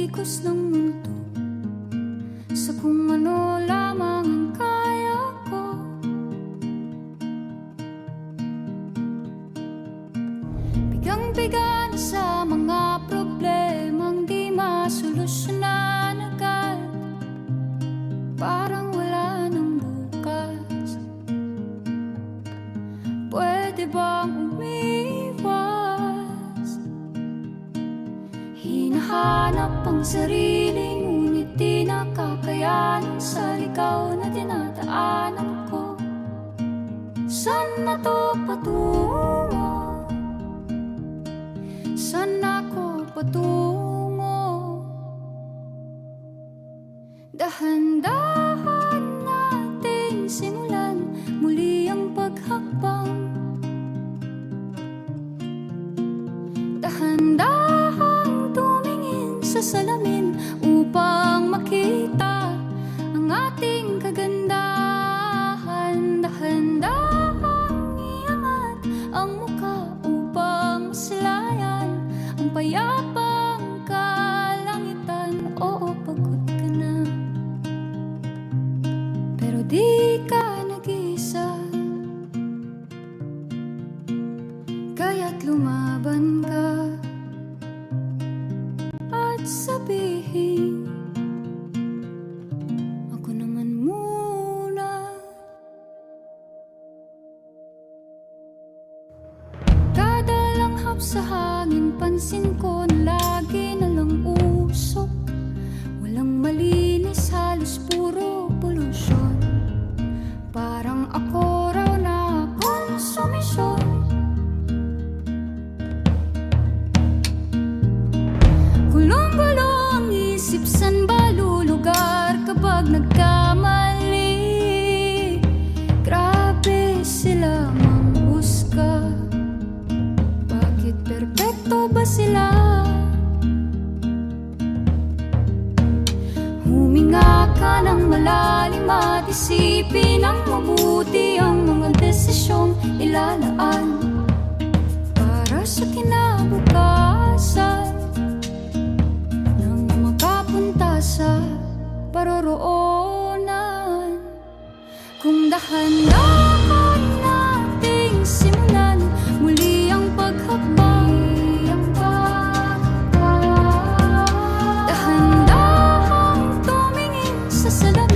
pag-ikos ng mundo sa kung ano lamang ang kaya ko. Bigang-biga na sa mga problemang di masolusyonan agad, parang wala nang bukas. Pwede bang umiwas? Hinahanap ang sarili, ngunit di nakakayanan sa ligaw na dinadaanan ko. Saan na to patungo? Saan ako patungo? Dahan-dahan nating simulan muli ang paghakbang. Dahan-dahan tumingin sa salamin upang makita ang ating kagandahan. Dahan-dahan iangat ang mukha upang masilayan ang payapang kalangitan. Oo, pagod ka na, pero di ka nag-iisa, kaya't lumaban ka at sabihin, ako naman muna. Kada langhap sa hangin, pansin ko na lagi na lang usok. Walang malinis, halos puro polusyon. Parang ako raw na konsumisyon. Gulong-gulo ang isip, san ba lulugar kapag nagkamali? Grabe sila manghusga, bakit perpekto ba sila? Huminga ka ng malalim at isipin ng mabuti ang mga desisyong ilalaan para sa kinabukasan, nang makapunta sa paroroonan. Kung dahan-dahan nating simulan muli ang paghakbang, dahan-dahan tumingin sa salamin